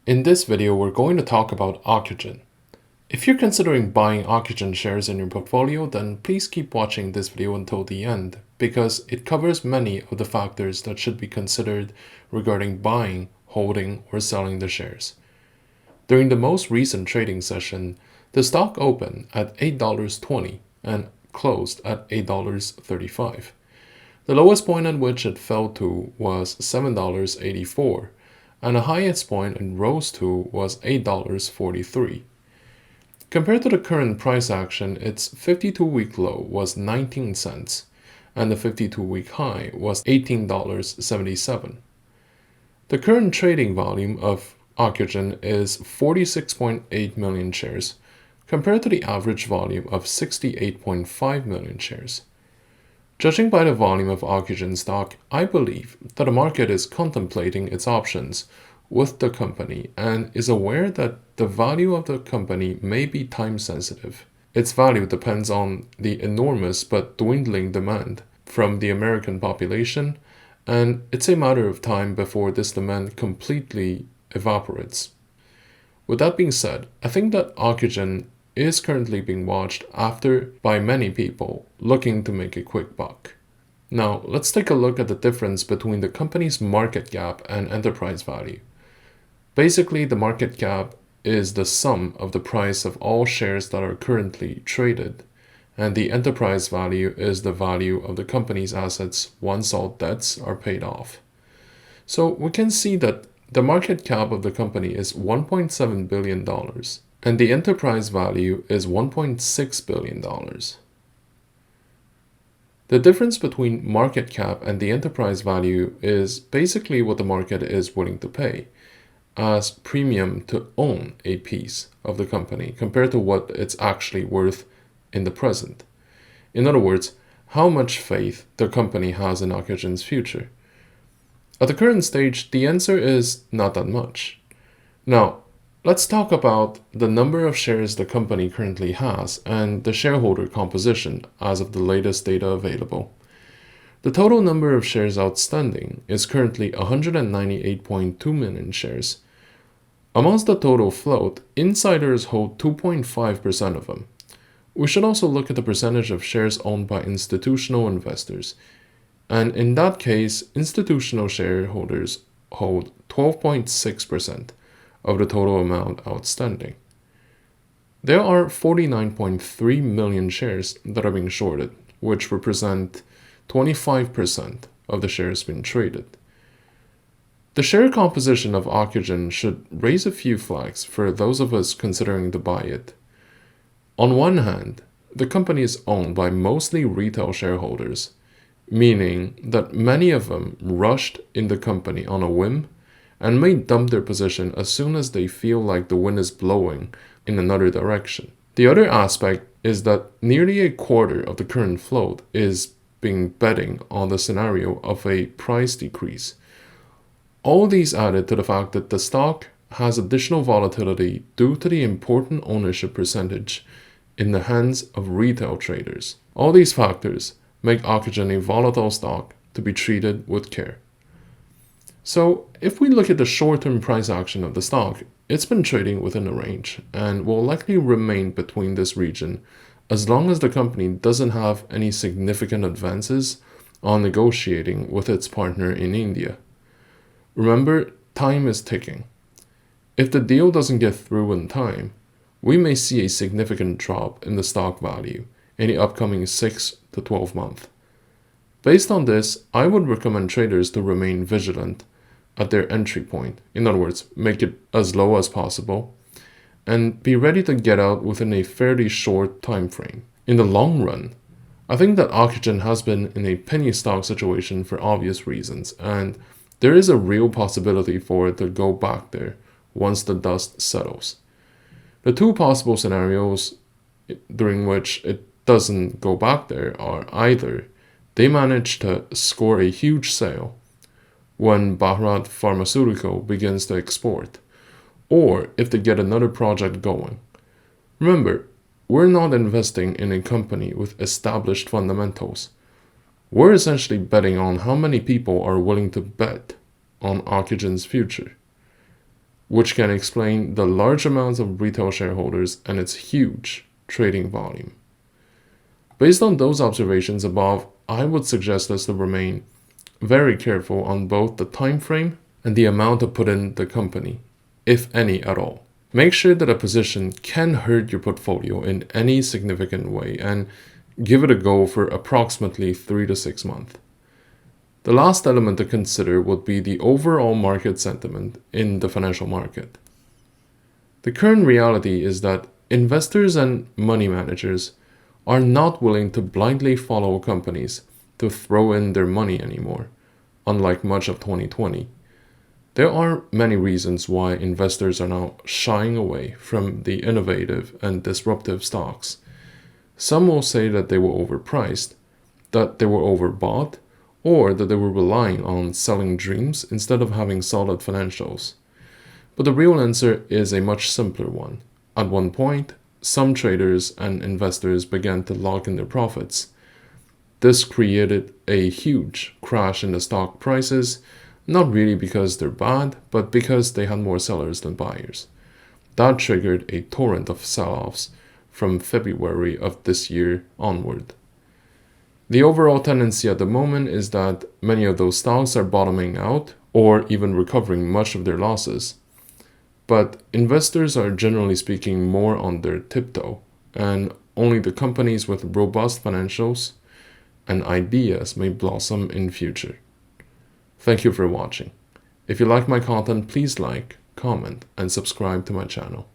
In this video, we're going to talk about Ocugen. If you're considering buying Ocugen shares in your portfolio, then please keep watching this video until the end, because it covers many of the factors that should be considered regarding buying, holding, or selling the shares. During the most recent trading session, the stock opened at $8.20 and closed at $8.35. The lowest point at which it fell to was $7.84, and the highest point it rose to was $8.43. Compared to the current price action, its 52-week low was 19 cents, and the 52-week high was $18.77. The current trading volume of Ocugen is 46.8 million shares, compared to the average volume of 68.5 million shares. Judging by the volume of Ocugen stock, I believe that the market is contemplating its options with the company and is aware that the value of the company may be time sensitive. Its value depends on the enormous but dwindling demand from the American population, and it's a matter of time before this demand completely evaporates. With that being said, I think that Ocugen is currently being watched after by many people looking to make a quick buck. Now, let's take a look at the difference between the company's market cap and enterprise value. Basically, the market cap is the sum of the price of all shares that are currently traded, and the enterprise value is the value of the company's assets once all debts are paid off. So we can see that the market cap of the company is $1.7 billion, and the enterprise value is $1.6 billion. The difference between market cap and the enterprise value is basically what the market is willing to pay as premium to own a piece of the company compared to what it's actually worth in the present. In other words, how much faith the company has in Ocugen's future. At the current stage, the answer is not that much. Now, let's talk about the number of shares the company currently has and the shareholder composition as of the latest data available. The total number of shares outstanding is currently 198.2 million shares. Amongst the total float, insiders hold 2.5% of them. We should also look at the percentage of shares owned by institutional investors. And in that case, institutional shareholders hold 12.6% of the total amount outstanding. There are 49.3 million shares that are being shorted, which represent 25% of the shares being traded. The share composition of Ocugen should raise a few flags for those of us considering to buy it. On one hand, the company is owned by mostly retail shareholders, meaning that many of them rushed in the company on a whim and may dump their position as soon as they feel like the wind is blowing in another direction. The other aspect is that nearly a quarter of the current float is being betting on the scenario of a price decrease. All these added to the fact that the stock has additional volatility due to the important ownership percentage in the hands of retail traders. All these factors make Ocugen a volatile stock to be treated with care. So, if we look at the short-term price action of the stock, it's been trading within a range and will likely remain between this region as long as the company doesn't have any significant advances on negotiating with its partner in India. Remember, time is ticking. If the deal doesn't get through in time, we may see a significant drop in the stock value in the upcoming 6 to 12 months. Based on this, I would recommend traders to remain vigilant at their entry point. In other words, make it as low as possible and be ready to get out within a fairly short time frame. In the long run, I think that Ocugen has been in a penny stock situation for obvious reasons, and there is a real possibility for it to go back there once the dust settles. The two possible scenarios during which it doesn't go back there are either they manage to score a huge sale when Bharat Pharmaceutical begins to export, or if they get another project going. Remember, we're not investing in a company with established fundamentals. We're essentially betting on how many people are willing to bet on Ocugen's future. which can explain the large amounts of retail shareholders and its huge trading volume. Based on those observations above, I would suggest us to remain very careful on both the time frame and the amount to put in the company, if any at all. Make sure that a position can hurt your portfolio in any significant way and give it a go for approximately 3 to 6 months. The last element to consider would be the overall market sentiment in the financial market. The current reality is that investors and money managers are not willing to blindly follow companies to throw in their money anymore, unlike much of 2020. There are many reasons why investors are now shying away from the innovative and disruptive stocks. Some will say that they were overpriced, that they were overbought, or that they were relying on selling dreams instead of having solid financials. But the real answer is a much simpler one. At one point, some traders and investors began to lock in their profits. This created a huge crash in the stock prices, not really because they're bad, but because they had more sellers than buyers. That triggered a torrent of sell-offs from February of this year onward. The overall tendency at the moment is that many of those stocks are bottoming out or even recovering much of their losses. But investors are generally speaking more on their tiptoe, and only the companies with robust financials and ideas may blossom in future. Thank you for watching. If you like my content, please like, comment, and subscribe to my channel.